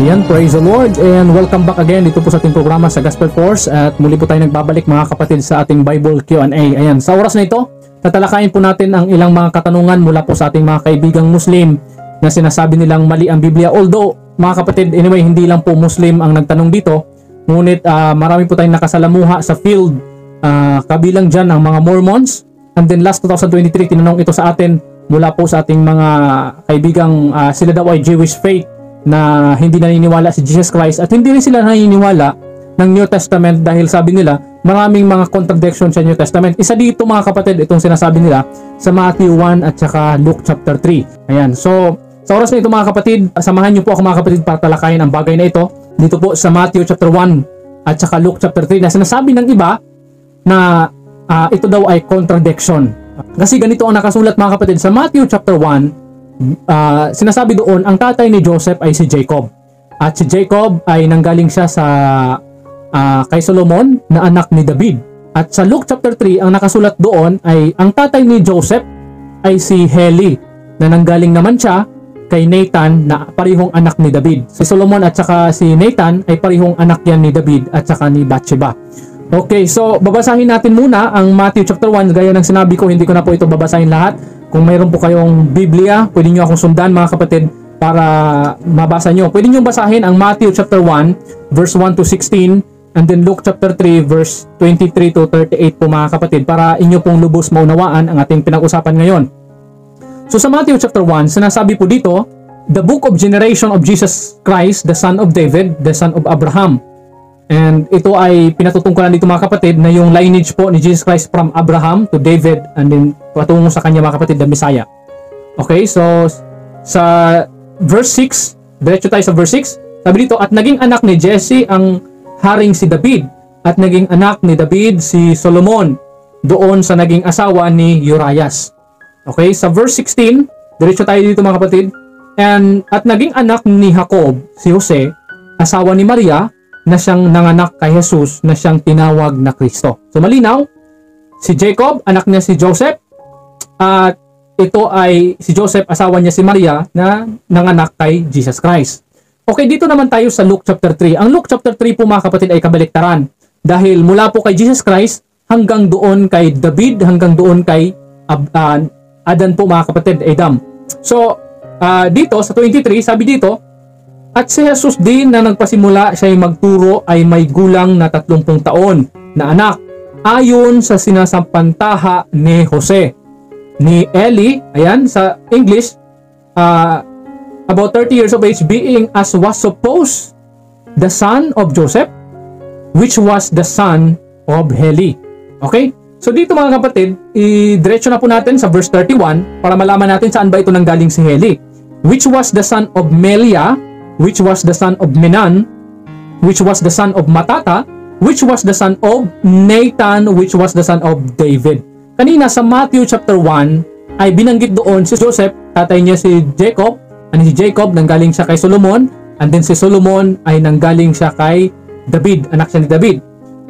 Ayan, praise the Lord and welcome back again dito po sa ating programa sa Gospel Force at muli po tayo nagbabalik mga kapatid sa ating Bible Q&A. Ayan, sa oras na ito, tatalakayin po natin ang ilang mga katanungan mula po sa ating mga kaibigang Muslim na sinasabi nilang mali ang Biblia. Although, mga kapatid, anyway, hindi lang po Muslim ang nagtanong dito, ngunit marami po tayong nakasalamuha sa field, kabilang dyan ang mga Mormons. And then last 2023, tinanong ito sa atin mula po sa ating mga kaibigang sila daw ay Jewish faith na hindi naniniwala si Jesus Christ at hindi rin sila naniniwala ng New Testament dahil sabi nila maraming mga contradiction sa New Testament. Isa dito mga kapatid itong sinasabi nila sa Matthew 1 at saka Luke chapter 3. Ayan, so sa oras na ito mga kapatid, samahan niyo po ako mga kapatid para talakayin ang bagay na ito dito po sa Matthew chapter 1 at saka Luke chapter 3 na sinasabi ng iba na ito daw ay contradiction. Kasi ganito ang nakasulat mga kapatid sa Matthew chapter 1. Sinasabi doon ang tatay ni Joseph ay si Jacob at si Jacob ay nanggaling siya sa kay Solomon na anak ni David. At sa Luke chapter 3 ang nakasulat doon ay ang tatay ni Joseph ay si Heli na nanggaling naman siya kay Nathan na parihong anak ni David. Si Solomon at saka si Nathan ay parihong anak yan ni David at saka ni Bathsheba. Okay, so babasahin natin muna ang Matthew chapter 1. Gaya ng sinabi ko, hindi ko na po ito babasahin lahat. Kung mayroon po kayong Biblia, pwede nyo akong sundan mga kapatid para mabasa nyo. Pwede nyo basahin ang Matthew chapter 1 verse 1 to 16 and then Luke chapter 3 verse 23 to 38 po mga kapatid para inyo pong lubos maunawaan ang ating pinag-usapan ngayon. So sa Matthew chapter 1, sinasabi po dito, the book of generation of Jesus Christ, the son of David, the son of Abraham. And ito ay pinatutungkulan dito mga kapatid na yung lineage po ni Jesus Christ from Abraham to David and then patungo sa kanya mga kapatid, the Messiah. Okay, so sa verse 6, diretso tayo sa verse 6. Sabi dito, at naging anak ni Jesse ang haring si David at naging anak ni David si Solomon doon sa naging asawa ni Urias. Okay, sa verse 16, diretso tayo dito mga kapatid. At naging anak ni Jacob si Jose, asawa ni Maria, na siyang nanganak kay Jesus na siyang tinawag na Kristo. So malinaw, si Jacob, anak niya si Joseph, at ito ay si Joseph, asawa niya si Maria na nanganak kay Jesus Christ. Okay, dito naman tayo sa Luke chapter 3. Ang Luke chapter 3 po mga kapatid ay kabaliktaran. Dahil mula po kay Jesus Christ hanggang doon kay David, hanggang doon kay Adan po mga kapatid, Adam. So, dito sa 23, sabi dito, at si Jesus din na nagpasimula siya ay magturo ay may gulang na 30 taon na anak ayon sa sinasampantaha ni Jose. Ni Eli, ayan sa English, about 30 years of age, being as was supposed the son of Joseph, which was the son of Heli. Okay? So dito mga kapatid, i-diretso na po natin sa verse 31 para malaman natin saan ba ito nanggaling si Heli. Which was the son of Melia, which was the son of Menan, which was the son of Matata, which was the son of Nathan, which was the son of David. Kanina sa Matthew chapter 1 ay binanggit doon si Joseph, tatay niya si Jacob, and si Jacob nanggaling siya kay Solomon, and then si Solomon ay nanggaling siya kay David, anak siya ni David.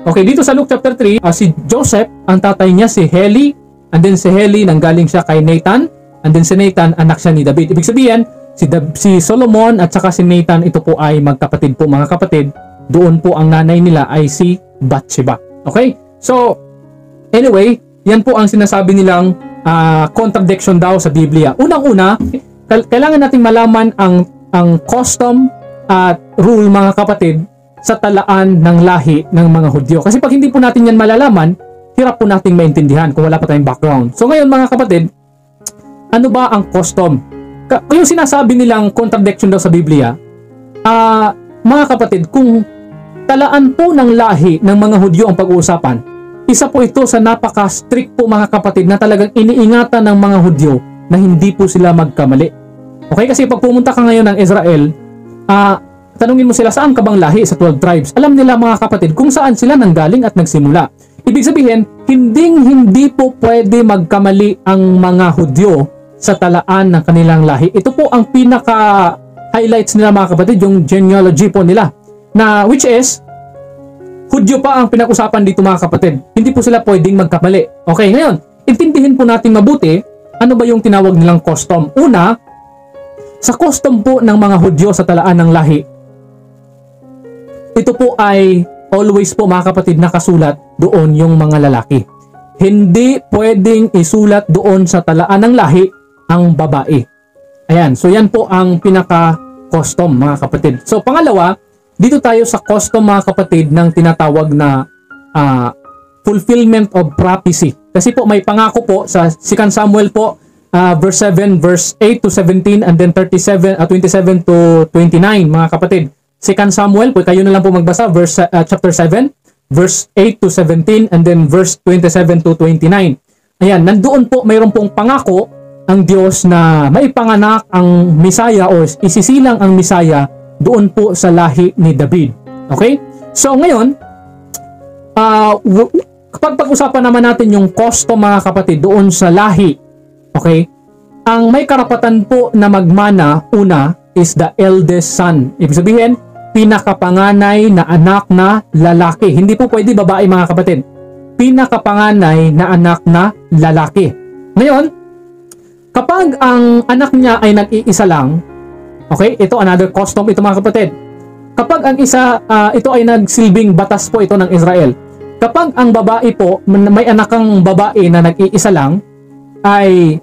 Okay, dito sa Luke chapter 3, si Joseph, ang tatay niya si Heli, and then si Heli nanggaling siya kay Nathan, and then si Nathan anak siya ni David. Ibig sabihin, si Solomon at saka si Nathan, ito po ay magkapatid po mga kapatid. Doon po ang nanay nila ay si Bathsheba. Okay? So, anyway, yan po ang sinasabi nilang contradiction daw sa Biblia. Unang-una, kailangan nating malaman ang custom at rule mga kapatid sa talaan ng lahi ng mga Hudyo. Kasi pag hindi po natin yan malalaman, hirap po nating maintindihan kung wala pa tayong background. So ngayon mga kapatid, ano ba ang custom? Yung sinasabi nilang contradiction daw sa Biblia, mga kapatid, kung talaan po ng lahi ng mga Hudyo ang pag-uusapan, isa po ito sa napaka-strict po mga kapatid na talagang iniingatan ng mga Hudyo na hindi po sila magkamali. Okay, kasi pag pumunta ka ngayon ng Israel, tanungin mo sila saan ka bang lahi sa 12 tribes. Alam nila mga kapatid kung saan sila nanggaling at nagsimula. Ibig sabihin, hindi po pwede magkamali ang mga Hudyo sa talaan ng kanilang lahi. Ito po ang pinaka-highlights nila mga kapatid, yung genealogy po nila. Na which is, Hudyo pa ang pinag-usapan dito mga kapatid. Hindi po sila pwedeng magkamali. Okay, ngayon, intindihin po natin mabuti, ano ba yung tinawag nilang custom? Una, sa custom po ng mga Hudyo sa talaan ng lahi, ito po ay always po mga kapatid nakasulat doon yung mga lalaki. Hindi pwedeng isulat doon sa talaan ng lahi ang babae. Ayan, so yan po ang pinaka-custom mga kapatid. So pangalawa, dito tayo sa custom mga kapatid ng tinatawag na fulfillment of prophecy. Kasi po may pangako po sa 2 Samuel po, verse 7, verse 8 to 17, and then 27 to 29 mga kapatid. 2 Samuel po, kayo na lang po magbasa, verse chapter 7, verse 8 to 17, and then verse 27 to 29. Ayan, nandoon po mayroon pong pangako ang Diyos na maipanganak ang Misaya o isisilang ang Misaya doon po sa lahi ni David. Okay? So ngayon, kapag pag-usapan naman natin yung custom mga kapatid doon sa lahi, okay? Ang may karapatan po na magmana, una, is the eldest son. Ibig sabihin, pinakapanganay na anak na lalaki. Hindi po pwede babae mga kapatid. Pinakapanganay na anak na lalaki. Ngayon, kapag ang anak niya ay nag-iisa lang, okay, ito another custom ito mga kapatid. Kapag ang isa, ito ay nagsilbing batas po ito ng Israel. Kapag ang babae po, may anak kang babae na nag-iisa lang, ay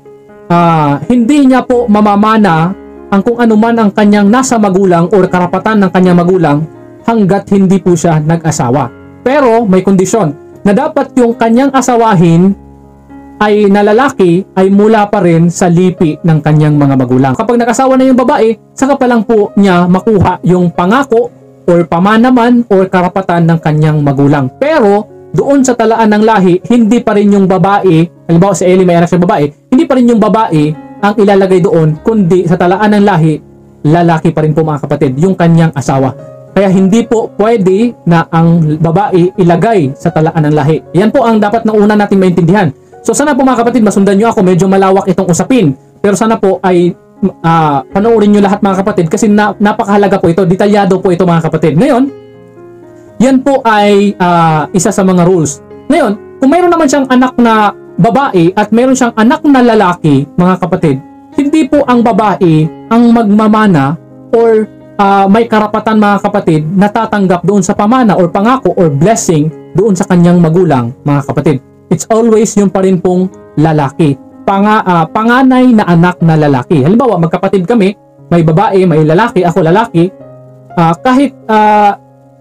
hindi niya po mamamana ang kung ano man ang kanyang nasa magulang o karapatan ng kanyang magulang hanggat hindi po siya nag-asawa. Pero may kondisyon na dapat yung kanyang asawahin ay na lalaki ay mula pa rin sa lipi ng kanyang mga magulang. Kapag nag-asawa na yung babae, saka pa lang po niya makuha yung pangako or pamanaman or karapatan ng kanyang magulang. Pero doon sa talaan ng lahi, hindi pa rin yung babae, halimbawa si Eli may anak siya babae, hindi pa rin yung babae ang ilalagay doon, kundi sa talaan ng lahi, lalaki pa rin po mga kapatid, yung kanyang asawa. Kaya hindi po pwede na ang babae ilagay sa talaan ng lahi. Yan po ang dapat na una natin maintindihan. So sana po mga kapatid, masundan nyo ako, medyo malawak itong usapin. Pero sana po ay panoorin nyo lahat mga kapatid kasi napakahalaga po ito, detalyado po ito mga kapatid. Ngayon, yan po ay isa sa mga rules. Ngayon, kung mayroon naman siyang anak na babae at mayroon siyang anak na lalaki, mga kapatid, hindi po ang babae ang magmamana or may karapatan mga kapatid na tatanggap doon sa pamana or pangako or blessing doon sa kanyang magulang, mga kapatid. It's always yung pa rin pong lalaki. Panganay na anak na lalaki. Halimbawa, magkapatid kami, may babae, may lalaki, ako lalaki, kahit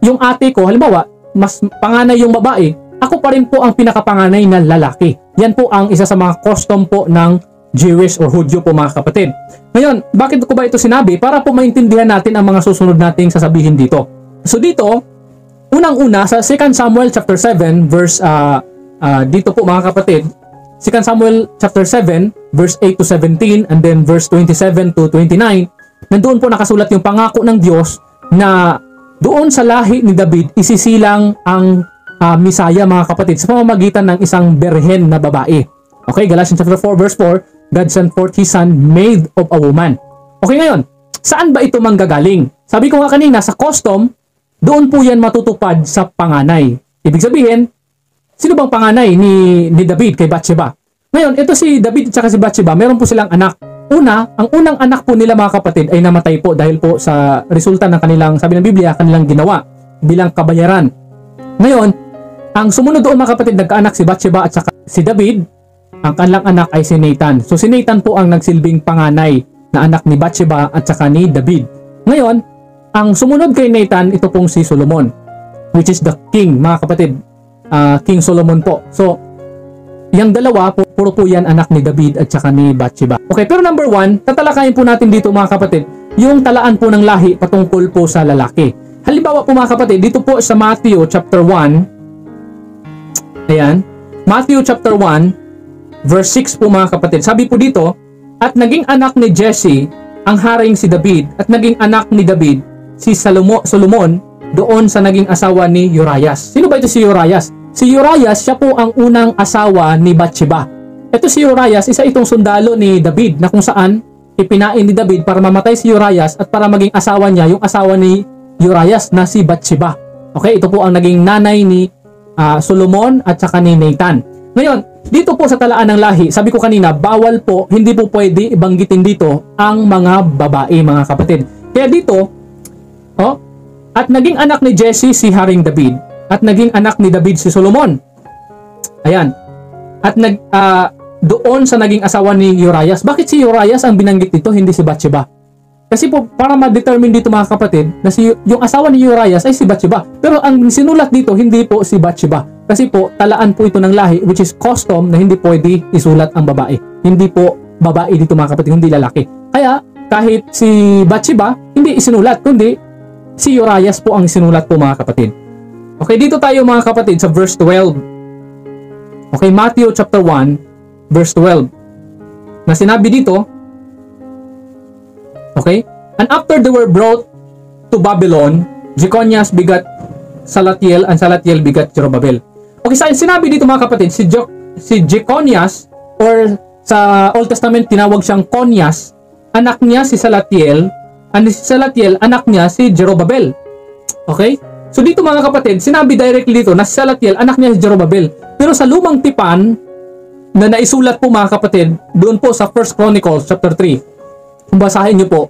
yung ate ko, halimbawa, mas panganay yung babae, ako pa rin po ang pinakapanganay na lalaki. Yan po ang isa sa mga custom po ng Jewish or Hudyo po mga kapatid. Ngayon, bakit ko ba ito sinabi? Para po maintindihan natin ang mga susunod nating sasabihin dito. So dito, unang-una sa 2 Samuel chapter 7 verse dito po mga kapatid, 2 Samuel chapter 7 verse 8 to 17 and then verse 27 to 29, nandoon po nakasulat yung pangako ng Diyos na doon sa lahi ni David isisilang ang Misaya mga kapatid sa pamamagitan ng isang berhen na babae. Okay, Galatians chapter 4 verse 4, God sent forth His Son made of a woman. Okay, ngayon, saan ba ito manggagaling? Sabi ko nga kanina, sa custom, doon po yan matutupad sa panganay. Ibig sabihin, sino bang panganay ni David kay Bathsheba? Ngayon, ito si David at si Bathsheba, meron po silang anak. Ang unang anak po nila mga kapatid ay namatay po dahil po sa resulta ng kanilang, sabi ng Biblia, kanilang ginawa bilang kabayaran. Ngayon, ang sumunod doon mga kapatid, nagkaanak si Bathsheba at saka si David. Ang kanilang anak ay si Nathan. So si Nathan po ang nagsilbing panganay na anak ni Bathsheba at saka ni David. Ngayon, ang sumunod kay Nathan, ito pong si Solomon, which is the king mga kapatid. King Solomon po. So, yung dalawa, puro po yan anak ni David at saka ni Bathsheba. Okay, pero number 1, tatalakayin po natin dito mga kapatid, yung talaan po ng lahi patungkol po sa lalaki. Halimbawa po mga kapatid, dito po sa Matthew chapter 1, ayan, Matthew chapter 1, verse 6 po mga kapatid. Sabi po dito, at naging anak ni Jesse ang haring si David, at naging anak ni David si Solomon doon sa naging asawa ni Urias. Sino ba ito si Urias? Si Urias, siya po ang unang asawa ni Bathsheba. Ito si Urias, isa itong sundalo ni David na kung saan ipinain ni David para mamatay si Urias at para maging asawa niya, yung asawa ni Urias na si Bathsheba. Okay, ito po ang naging nanay ni Solomon at saka ni Nathan. Ngayon, dito po sa talaan ng lahi, sabi ko kanina, bawal po, hindi po pwede ibanggitin dito ang mga babae, mga kapatid. Kaya dito, At naging anak ni Jesse si Haring David. At naging anak ni David si Solomon. Ayan. At doon sa naging asawa ni Urias. Bakit si Urias ang binanggit dito, hindi si Bathsheba? Kasi po, para ma-determine dito mga kapatid, na yung asawa ni Urias ay si Bathsheba. Pero ang sinulat dito, hindi po si Bathsheba. Kasi po, talaan po ito ng lahi, which is custom na hindi pwede isulat ang babae. Hindi po babae dito mga kapatid, hindi lalaki. Kaya, kahit si Bathsheba, hindi isinulat, kundi si Urias po ang sinulat po mga kapatid. Okay, dito tayo mga kapatid sa verse 12. Okay, Matthew chapter 1, verse 12. Na sinabi dito, okay, and after they were brought to Babylon, Jeconias begat Salatiel, and Salatiel begat Jerubbaal. Okay, sinabi dito mga kapatid, si Jeconias, or sa Old Testament tinawag siyang Conias, anak niya si Salatiel, and si Salatiel, anak niya si Jerubbaal. Okay? So dito mga kapatid, sinabi directly dito na si Salatiel, anak niya si Jerubbaal. Pero sa lumang tipan, na naisulat po mga kapatid, doon po sa 1 Chronicles chapter 3, kung basahin nyo po,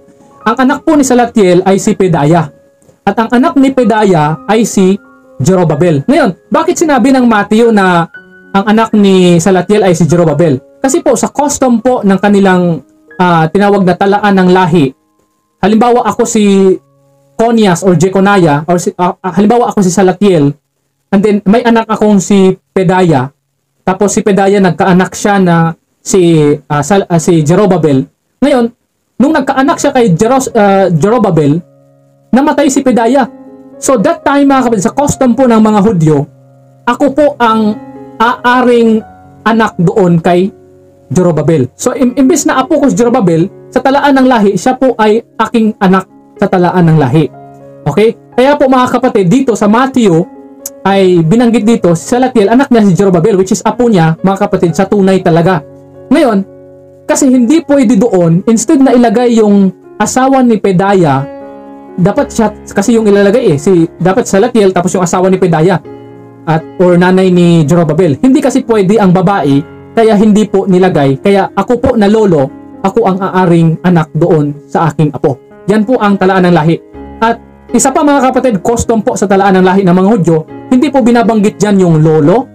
ang anak po ni Salatiel ay si Pedaya. At ang anak ni Pedaya ay si Jerubbaal. Ngayon, bakit sinabi ng Matthew na ang anak ni Salatiel ay si Jerubbaal? Kasi po, sa custom po ng kanilang tinawag na talaan ng lahi, halimbawa ako si Conias or Jeconiah, or halimbawa ako si Salatiel, and then may anak akong si Pedaya, tapos si Pedaya nagkaanak siya na si Jerubbaal. Ngayon, nung nagkaanak siya kay Jerubbaal, namatay si Pedaya. So that time mga kapatid, sa custom po ng mga Hudyo, ako po ang aaring anak doon kay Jerubbaal. So imbes na apo ko si Jerubbaal, sa talaan ng lahi, siya po ay aking anak sa talaan ng lahi. Okay? Kaya po mga kapatid, dito sa Matthew, ay binanggit dito si Salatiel, anak niya si Jerubbaal, which is apo niya, mga kapatid, sa tunay talaga. Ngayon, kasi hindi pwede doon, instead na ilagay yung asawa ni Pedaya, dapat siya, kasi yung ilalagay dapat Salatiel, tapos yung asawa ni Pedaya, or nanay ni Jerubbaal. Hindi kasi pwede ang babae, kaya hindi po nilagay. Kaya ako po na lolo, ako ang aaring anak doon sa aking apo. Yan po ang talaan ng lahi. At isa pa mga kapatid, custom po sa talaan ng lahi ng mga Hudyo, hindi po binabanggit dyan yung lolo,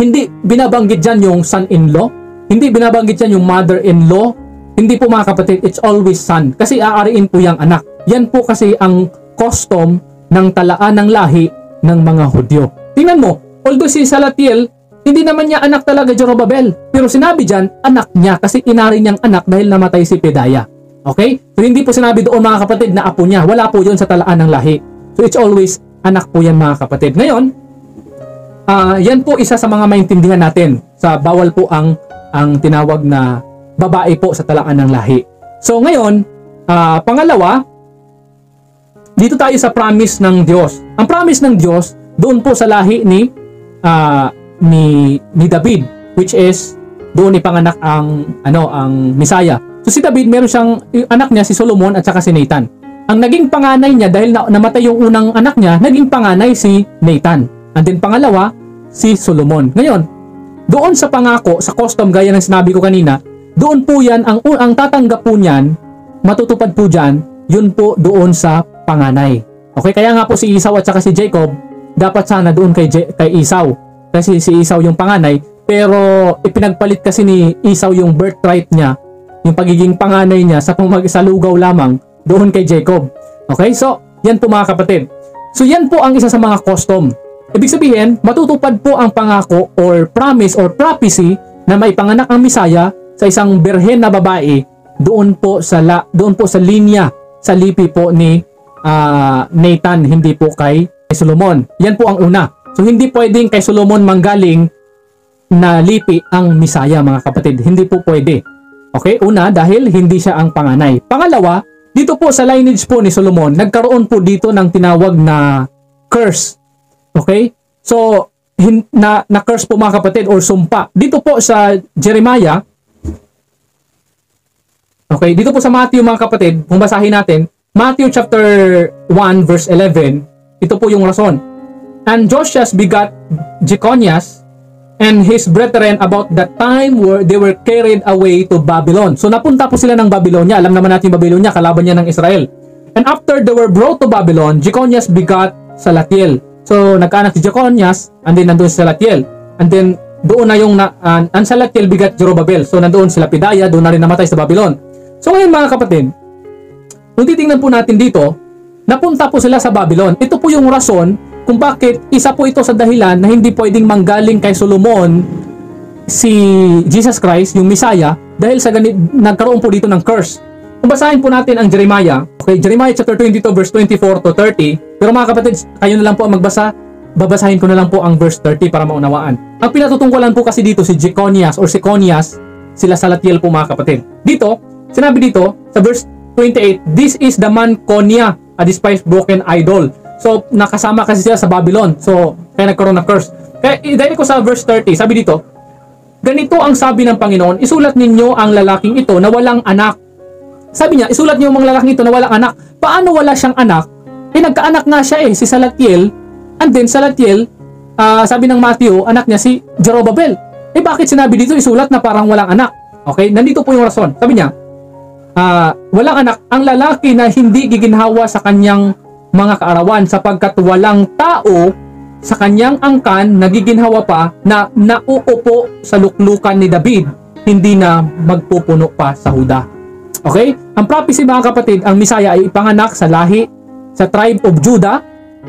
hindi binabanggit dyan yung son-in-law, hindi binabanggit dyan yung mother-in-law, hindi po mga kapatid, it's always son. Kasi aariin po yung anak. Yan po kasi ang custom ng talaan ng lahi ng mga Hudyo. Tingnan mo, although si Salatiel, hindi naman niya anak talaga Jerubbaal, pero sinabi dyan, anak niya, kasi inari niyang anak dahil namatay si Pedaya. Okay? So hindi po sinabi doon mga kapatid na apo niya. Wala po yun sa talaan ng lahi. So it's always anak po yan mga kapatid. Ngayon, yan po isa sa mga maintindihan natin sa bawal po ang tinawag na babae po sa talaan ng lahi. So ngayon, pangalawa, dito tayo sa promise ng Diyos. Ang promise ng Diyos doon po sa lahi ni David, which is doon ipanganak ang Messiah. So si David, meron siyang anak niya si Solomon at saka si Nathan. Ang naging panganay niya dahil namatay yung unang anak niya, naging panganay si Nathan. And then pangalawa, si Solomon. Ngayon, doon sa pangako, sa custom gaya ng sinabi ko kanina, doon po yan, ang tatanggap po niyan, matutupad po dyan, yun po doon sa panganay. Okay, kaya nga po si Esau at saka si Jacob, dapat sana doon kay Esau. Kasi si Esau yung panganay, pero ipinagpalit kasi ni Esau yung birthright niya, yung pagiging panganay niya sa lugaw lamang doon kay Jacob. Okay, so yan po mga kapatid. So yan po ang isa sa mga custom. Ibig sabihin, matutupad po ang pangako or promise or prophecy na may panganak ang Messiah sa isang birhen na babae doon po sa linya, sa lipi po ni Nathan, hindi po kay Solomon. Yan po ang una. So hindi pwedeng kay Solomon manggaling na lipi ang Messiah mga kapatid. Hindi po pwede. Okay, una dahil hindi siya ang panganay. Pangalawa, dito po sa lineage po ni Solomon, nagkaroon po dito ng tinawag na curse. Okay? So, na-curse po mga kapatid or sumpa. Dito po sa Jeremiah, okay, dito po sa Matthew mga kapatid, kung basahin natin, Matthew chapter 1 verse 11, ito po yung rason. And Josias begat Jeconias and his brethren about that time where they were carried away to Babylon. So napunta po sila ng Babylonia. Alam naman natin Babylonia, kalaban niya ng Israel. And after they were brought to Babylon, Jeconias begot Salatiel. So, nagkaanak si Jeconias, and then nandun si Salatiel. And then, doon na yung, ang Salatiel begot Zorobabel. So, nandoon sila Pedaya, doon na rin namatay sa Babylon. So, ngayon mga kapatid, kung titingnan po natin dito, napunta po sila sa Babylon. Ito po yung rason kung bakit isa po ito sa dahilan na hindi pwedeng manggaling kay Solomon si Jesus Christ, yung Messiah, dahil sa nagkaroon po dito ng curse. Kung basahin po natin ang Jeremiah, okay, Jeremiah chapter 22 verse 24 to 30, pero mga kapatid, kayo na lang po ang magbasa, babasahin ko na lang po ang verse 30 para maunawaan. Ang pinatutungkulan po kasi dito si Jeconias or Seconias, sila Salatiel po mga kapatid. Dito, sinabi dito sa verse 28, this is the man Konia, a despised broken idol. So, nakasama kasi sila sa Babylon. So, kaya nagkaroon ng curse. Kaya, dahil ko sa verse 30, sabi dito, ganito ang sabi ng Panginoon, isulat ninyo ang lalaking ito na walang anak. Sabi niya, isulat niyo ang mga lalaking ito na walang anak. Paano wala siyang anak? Eh, nagkaanak nga siya si Salatiel. And then, Salatiel, sabi ng Matthew, anak niya si Jerobabel. Eh, bakit sinabi dito, isulat na parang walang anak? Okay, nandito po yung rason. Sabi niya, walang anak ang lalaki na hindi giginhawa sa kanyang mga kaarawan sapagkat walang tao sa kanyang angkan nagiginhawa pa na nauupo sa luklukan ni David, hindi na magpupuno pa sa Huda. Okay? Ang prophecy mga kapatid, ang Messiah ay ipanganak sa lahi, sa tribe of Judah,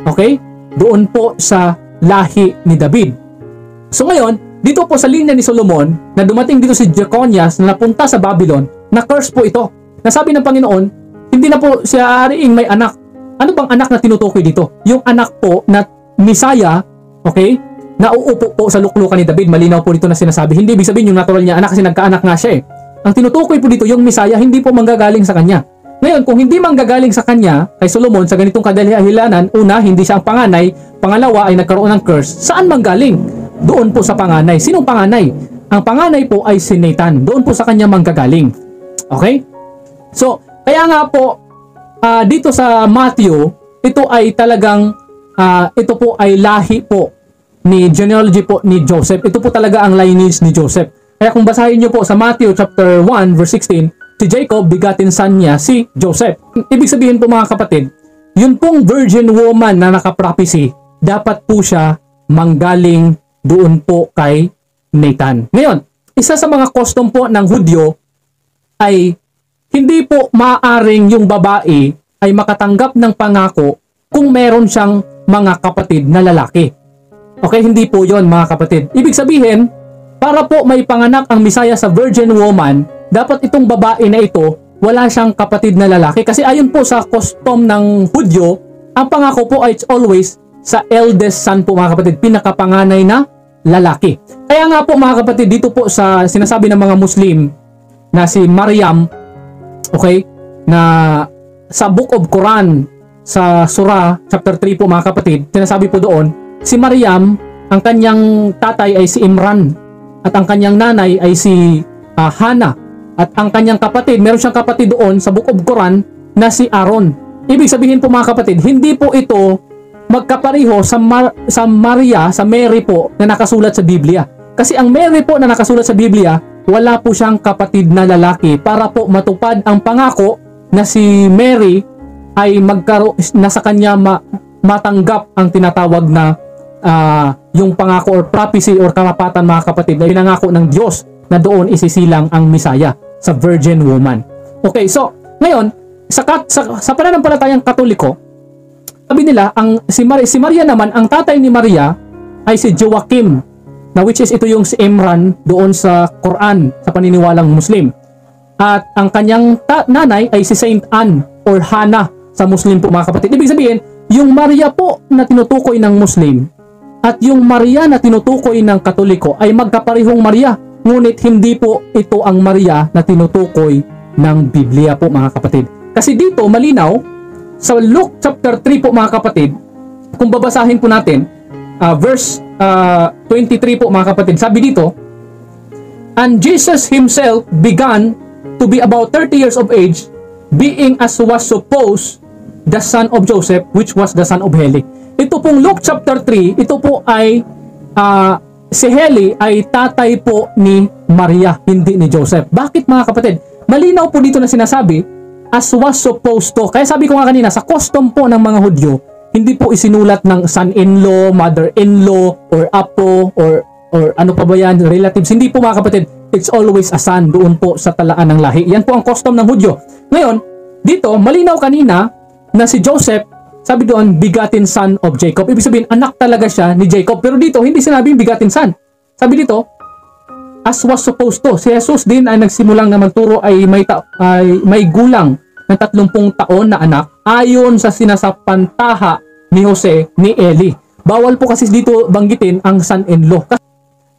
okay? Doon po sa lahi ni David. So ngayon, dito po sa linya ni Solomon, na dumating dito si Jeconias na napunta sa Babylon, na curse po ito. Nasabi ng Panginoon, hindi na po siya aariing may anak. Ano bang anak na tinutukoy dito? Yung anak po na Messiah, okay, na uupo po sa luklukan ni David. Malinaw po dito na sinasabi. Hindi ibig sabihin yung natural niya anak kasi nagkaanak nga siya eh. Ang tinutukoy po dito, yung Messiah, hindi po manggagaling sa kanya. Ngayon, kung hindi manggagaling sa kanya, kay Solomon, sa ganitong kadahilanan, una, hindi siya ang panganay, pangalawa ay nagkaroon ng curse, saan manggaling? Doon po sa panganay. Sinong panganay? Ang panganay po ay si Nathan. Doon po sa kanya manggagaling. Okay? So, kaya nga po, dito sa Matthew, ito ay talagang, ito po ay lahi po ni genealogy po ni Joseph. Ito po talaga ang lineage ni Joseph. Kaya kung basahin nyo po sa Matthew chapter 1 verse 16, si Jacob, bigatin son niya si Joseph. Ibig sabihin po mga kapatid, yun pong virgin woman na nakaprophecy, dapat po siya manggaling doon po kay Nathan. Ngayon, isa sa mga custom po ng Hudyo ay hindi po maaaring yung babae ay makatanggap ng pangako kung meron siyang mga kapatid na lalaki. Okay, hindi po yon mga kapatid. Ibig sabihin, para po may panganak ang Messiah sa virgin woman, dapat itong babae na ito, wala siyang kapatid na lalaki. Kasi ayon po sa custom ng Hudyo, ang pangako po ay always sa eldest son po mga kapatid, pinakapanganay na lalaki. Kaya nga po mga kapatid, dito po sa sinasabi ng mga Muslim na si Maryam, okay, na sa Book of Quran, sa Surah chapter 3 po mga kapatid, sinasabi po doon, si Maryam, ang kanyang tatay ay si Imran, at ang kanyang nanay ay si Hana, at ang kanyang kapatid, meron siyang kapatid doon sa Book of Quran na si Aaron. Ibig sabihin po mga kapatid, hindi po ito magkapareho sa Maria, sa Mary po na nakasulat sa Biblia. Kasi ang Mary po na nakasulat sa Biblia, wala po siyang kapatid na lalaki para po matupad ang pangako na si Mary ay nasa kanya matanggap ang tinatawag na yung pangako or prophecy or karapatan mga kapatid na pinangako ng Diyos na doon isisilang ang Messiah sa virgin woman. Okay, so ngayon sa pananampalatayang Katoliko, sabi nila si Maria naman, ang tatay ni Maria ay si Joachim, na which is ito yung si Imran doon sa Quran sa paniniwalang Muslim. At ang kanyang nanay ay si Saint Anne or Hannah sa Muslim po mga kapatid. Ibig sabihin, yung Maria po na tinutukoy ng Muslim at yung Maria na tinutukoy ng Katoliko ay magkaparehong Maria. Ngunit hindi po ito ang Maria na tinutukoy ng Biblia po mga kapatid. Kasi dito malinaw sa Luke chapter 3 po mga kapatid, kung babasahin po natin verse 23 po mga kapatid, sabi dito, and Jesus himself began to be about 30 years of age, being as was supposed the son of Joseph, which was the son of Heli. Ito pong Luke chapter 3, ito po ay si Heli ay tatay po ni Maria, hindi ni Joseph. Bakit mga kapatid? Malinaw po dito na sinasabi as was supposed to. Kaya sabi ko nga kanina, sa custom po ng mga Hudyo, hindi po isinulat ng son-in-law, mother-in-law, or apo, or ano pa ba yan, relatives. Hindi po mga kapatid, it's always a son doon po sa talaan ng lahi. Yan po ang custom ng Hudyo. Ngayon, dito, malinaw kanina na si Joseph, sabi doon, begotten son of Jacob. Ibig sabihin, anak talaga siya ni Jacob. Pero dito, hindi sinabing begotten son. Sabi dito, as was supposed to. Si Jesus din ay nagsimulang na magturo ay may gulang ng 30 taon na anak ayon sa sinasapantaha ni Jose ni Eli. Bawal po kasi dito banggitin ang son-in-law.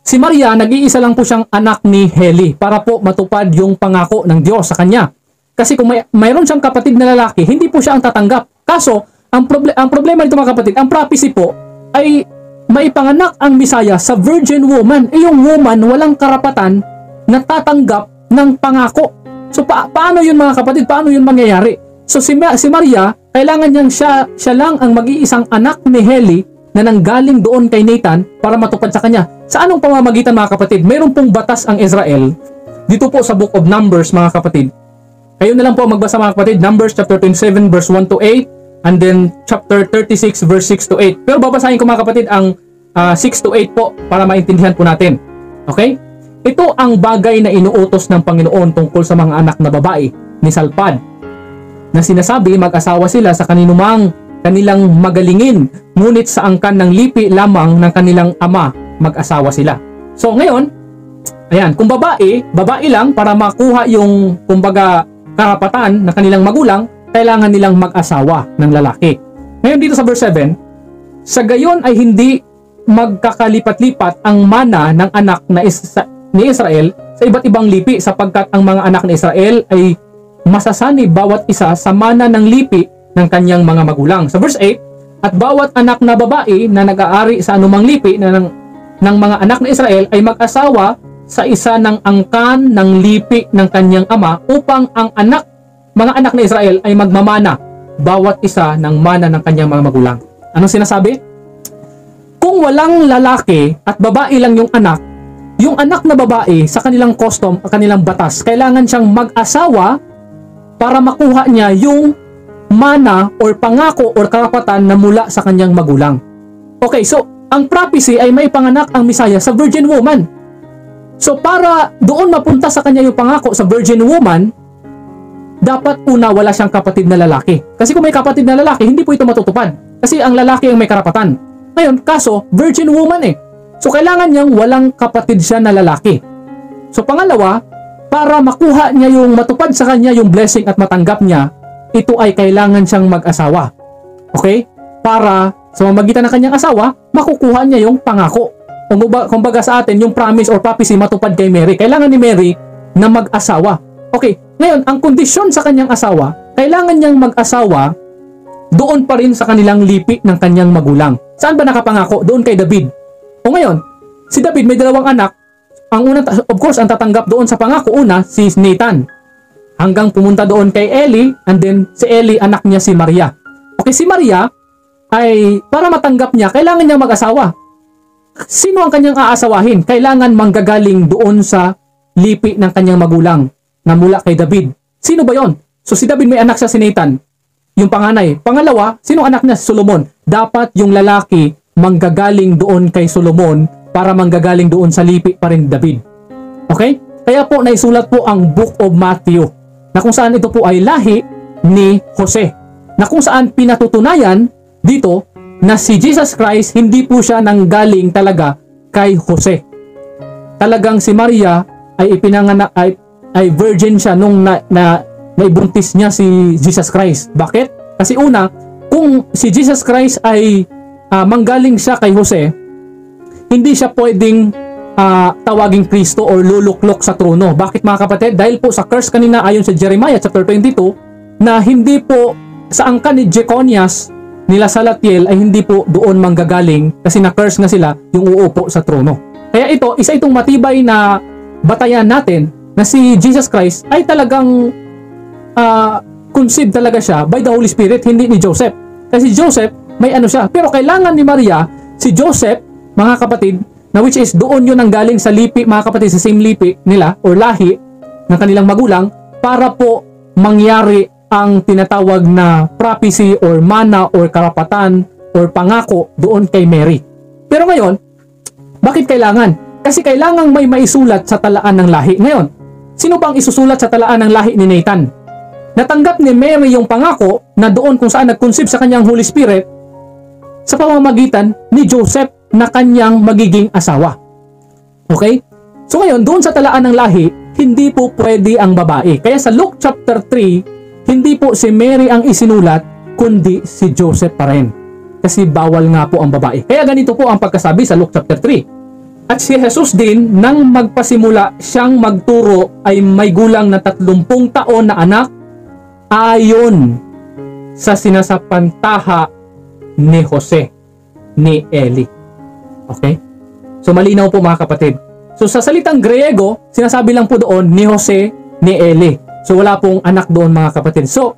Si Maria, nag-iisa lang po siyang anak ni Heli para po matupad yung pangako ng Diyos sa kanya. Kasi kung mayroon siyang kapatid na lalaki, hindi po siya ang tatanggap. Kaso, ang problema nito mga kapatid, ang prophecy po ay maipanganak ang Misaya sa virgin woman. Yung woman walang karapatan na tatanggap ng pangako. So paano yun mga kapatid? Paano yun mangyayari? So si Maria, kailangan niyang siya lang ang mag-iisang anak ni Heli na nanggaling doon kay Nathan para matupad sa kanya. Sa anong pamamagitan mga kapatid? Mayroon pong batas ang Israel dito po sa Book of Numbers mga kapatid. Kayo na lang po magbasa mga kapatid. Numbers chapter 27 verse 1 to 8 and then chapter 36 verse 6 to 8. Pero babasahin ko mga kapatid ang 6 to 8 po para maintindihan po natin. Okay? Ito ang bagay na inuutos ng Panginoon tungkol sa mga anak na babae ni Salpad na sinasabi mag-asawa sila sa kanilang magalingin, ngunit sa angkan ng lipi lamang ng kanilang ama mag-asawa sila. So ngayon, ayan, kung babae lang para makuha yung kumbaga karapatan ng kanilang magulang, kailangan nilang mag-asawa ng lalaki. Ngayon dito sa verse 7, sa gayon ay hindi magkakalipat-lipat ang mana ng anak ni Israel sa iba't ibang lipi sapagkat ang mga anak ni Israel ay masasani bawat isa sa mana ng lipi ng kanyang mga magulang. Sa verse 8, at bawat anak na babae na nag-aari sa anumang lipi ng mga anak ni Israel ay mag-asawa sa isa ng angkan ng lipi ng kanyang ama upang ang mga anak ni Israel ay magmamana bawat isa ng mana ng kanyang mga magulang. Anong sinasabi? Kung walang lalaki at babae lang yung anak na babae sa kanilang custom, kanilang batas, kailangan siyang mag-asawa para makuha niya yung mana or pangako or karapatan na mula sa kanyang magulang. Okay, so ang prophecy ay may panganak ang Misaya sa virgin woman. So para doon mapunta sa kanya yung pangako sa virgin woman, dapat una wala siyang kapatid na lalaki. Kasi kung may kapatid na lalaki, hindi po ito matutupad. Kasi ang lalaki ang may karapatan. Ngayon, kaso, virgin woman eh. So kailangan niyang walang kapatid siya na lalaki. So pangalawa, para makuha niya yung matupad sa kanya yung blessing at matanggap niya, ito ay kailangan siyang mag-asawa. Okay? Para sa mamagitan ng kanyang asawa, makukuha niya yung pangako. Kumbaga sa atin, yung promise or prophecy matupad kay Mary. Kailangan ni Mary na mag-asawa. Okay, ngayon, ang kondisyon sa kanyang asawa, kailangan niyang mag-asawa doon pa rin sa kanilang lipi ng kanyang magulang. Saan ba nakapangako? Doon kay David. O ngayon, si David may 2 anak. Ang una, of course, ang tatanggap doon sa pangako, una, si Nathan. Hanggang pumunta doon kay Eli, and then si Eli, anak niya si Maria. Okay, si Maria, ay para matanggap niya, kailangan niya mag-asawa. Sino ang kanyang aasawahin? Kailangan manggagaling doon sa lipi ng kanyang magulang na mula kay David. Sino ba yon? So si David may anak siya si Nathan, yung panganay. Pangalawa, sino anak niya? Si Solomon. Dapat yung lalaki manggagaling doon kay Solomon para manggagaling doon sa lipi pa rin David. Okay? Kaya po naisulat po ang Book of Matthew na kung saan ito po ay lahi ni Jose. Na kung saan pinatutunayan dito na si Jesus Christ hindi po siya nanggaling talaga kay Jose. Talagang si Maria ay ipinanganak ay virgin siya nung naibuntis niya si Jesus Christ. Bakit? Kasi una, kung si Jesus Christ ay manggaling siya kay Jose, hindi siya pwedeng tawaging Kristo or luluklok sa trono. Bakit mga kapatid? Dahil po sa curse kanina ayon sa Jeremiah chapter 22 na hindi po sa angkan ni Jeconias nila Salatiel ay hindi po doon manggagaling kasi na-curse nga sila yung uupo sa trono. Kaya ito, isa itong matibay na batayan natin na si Jesus Christ ay talagang conceived talaga siya by the Holy Spirit, hindi ni Joseph. Kasi Joseph, may ano siya. Pero kailangan ni Maria, si Joseph, mga kapatid, na which is doon yun ang galing sa lipi, mga kapatid, sa same lipi nila or lahi ng kanilang magulang para po mangyari ang tinatawag na prophecy or mana or karapatan or pangako doon kay Mary. Pero ngayon, bakit kailangan? Kasi kailangang may maisulat sa talaan ng lahi. Ngayon, sino bang isusulat sa talaan ng lahi ni Nathan? Natanggap ni Mary yung pangako na doon kung saan nag-conceive sa kanyang Holy Spirit sa pamamagitan ni Joseph na kanyang magiging asawa. Okay? So ngayon, doon sa talaan ng lahi, hindi po pwede ang babae. Kaya sa Luke chapter 3, hindi po si Mary ang isinulat, kundi si Joseph pa rin. Kasi bawal nga po ang babae. Kaya ganito po ang pagkasabi sa Luke chapter 3. At si Jesus din, nang magpasimula siyang magturo, ay may gulang na 30 taon na anak, ayon sa sinasapantaha ni Jose, ni Eli. Okay? So malinaw po mga kapatid. So sa salitang Griego, sinasabi lang po doon ni Jose, ni Eli. So wala pong anak doon mga kapatid. So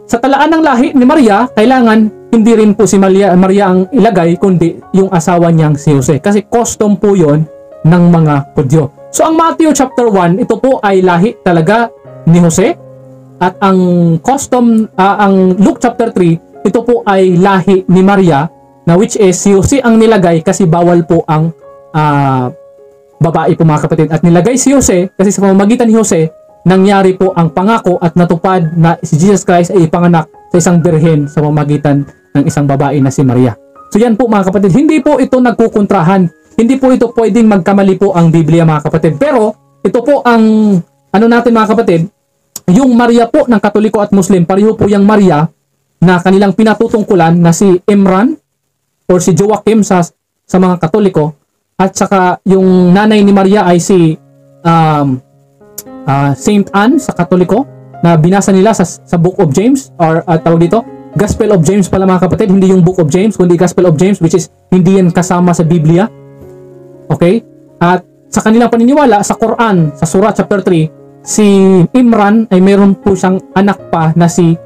sa talaan ng lahi ni Maria, kailangan hindi rin po si Maria ang ilagay, kundi yung asawa niyang si Jose. Kasi custom po yon ng mga Hudyo. So ang Matthew chapter 1, ito po ay lahi talaga ni Jose. At ang ang Luke chapter 3, ito po ay lahi ni Maria, na which is si Jose ang nilagay kasi bawal po ang babae po mga kapatid. At nilagay si Jose kasi sa pamamagitan ni Jose, nangyari po ang pangako at natupad na si Jesus Christ ay ipanganak sa isang birhen sa pamamagitan ng isang babae na si Maria. So yan po mga kapatid, hindi po ito nagkukontrahan. Hindi po ito pwedeng magkamali po ang Biblia mga kapatid. Pero ito po ang ano natin mga kapatid, yung Maria po ng Katoliko at Muslim, pareho po yung Maria na kanilang pinatutungkulan na si Imran or si Joachim sa mga Katoliko, at saka yung nanay ni Maria ay si Saint Anne sa Katoliko, na binasa nila sa Book of James or tawag dito Gospel of James pala mga kapatid, hindi yung Book of James kundi Gospel of James, which is hindi yan kasama sa Biblia. Okay? At sa kanilang paniniwala sa Quran, sa Surah chapter 3, si Imran ay meron po siyang anak pa na si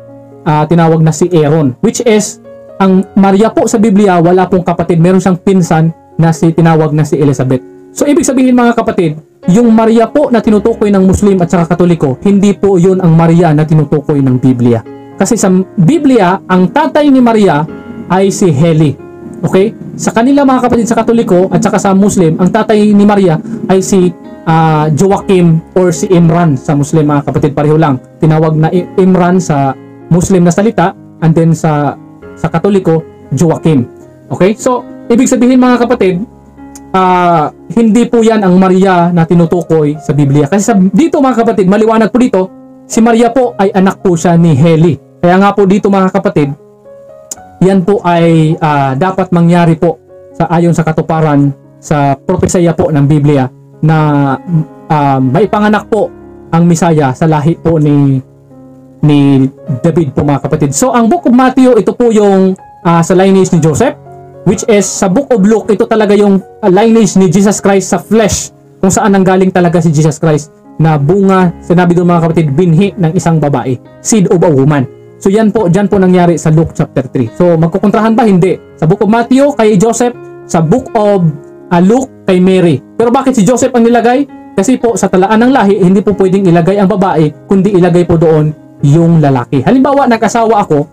tinawag na si Aaron, which is ang Maria po sa Biblia wala pong kapatid, meron siyang pinsan na si tinawag na si Elizabeth. So ibig sabihin mga kapatid, yung Maria po na tinutukoy ng Muslim at saka Katoliko, hindi po yun ang Maria na tinutukoy ng Biblia. Kasi sa Biblia, ang tatay ni Maria ay si Heli. Okay? Sa kanila mga kapatid sa Katoliko at saka sa Muslim, ang tatay ni Maria ay si Joachim or si Imran sa Muslim mga kapatid. Pareho lang. Tinawag na Imran sa Muslim na salita, and then sa Katoliko, Joachim. Okay? So, ibig sabihin mga kapatid, hindi po yan ang Maria na tinutukoy sa Biblia. Kasi dito mga kapatid, maliwanag po dito, si Maria po ay anak po siya ni Heli. Kaya nga po dito mga kapatid, yan po ay dapat mangyari po ayon sa katuparan sa propesya po ng Biblia na may panganak po ang Misaya sa lahi po ni David po mga kapatid. So ang Book of Matthew, ito po yung sa lineage ni Joseph, which is sa Book of Luke, ito talaga yung lineage ni Jesus Christ sa flesh, kung saan nanggaling talaga si Jesus Christ na bunga, sinabi doon mga kapatid, binhi ng isang babae, seed of a woman. So yan po, dyan po nangyari sa Luke chapter 3. So magkukontrahan ba? Hindi. Sa Book of Matthew kay Joseph, sa Book of Luke kay Mary. Pero bakit si Joseph ang nilagay? Kasi po sa talaan ng lahi, hindi po pwedeng ilagay ang babae, kundi ilagay po doon yung lalaki. Halimbawa, nag-asawa ako,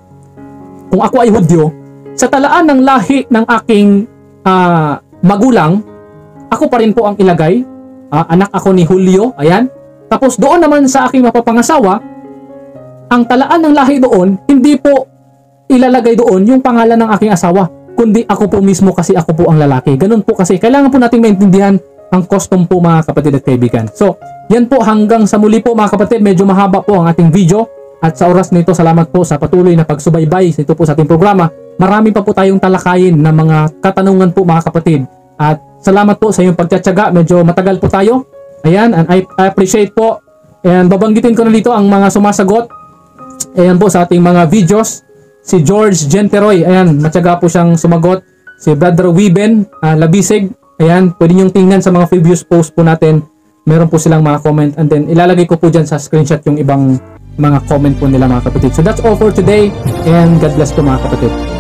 kung ako ay Hudyo, sa talaan ng lahi ng aking magulang, ako pa rin po ang ilagay. Anak ako ni Julio, ayan. Tapos doon naman sa aking mapapangasawa, ang talaan ng lahi doon, hindi po ilalagay doon yung pangalan ng aking asawa, kundi ako po mismo kasi ako po ang lalaki. Ganun po kasi, kailangan po nating maintindihan ang custom po mga kapatid at kaibigan. So, yan po hanggang sa muli po mga kapatid, medyo mahaba po ang ating video. At sa oras nito, salamat po sa patuloy na pagsubaybay ito po sa ating programa. Marami pa po tayong talakayin na mga katanungan po mga kapatid. At salamat po sa iyong pagtsatsaga, medyo matagal po tayo. Ayan, and I appreciate po. And babanggitin ko na dito ang mga sumasagot. Ayan po sa ating mga videos. Si George Genteroy, ayan, matyaga po siyang sumagot. Si Brother Wiben Labisig, ayan, pwede niyong tingnan sa mga previous post po natin. Meron po silang mga comment, and then ilalagay ko po dyan sa screenshot yung ibang mga comment po nila mga kapatid. So that's all for today, and God bless po mga kapatid.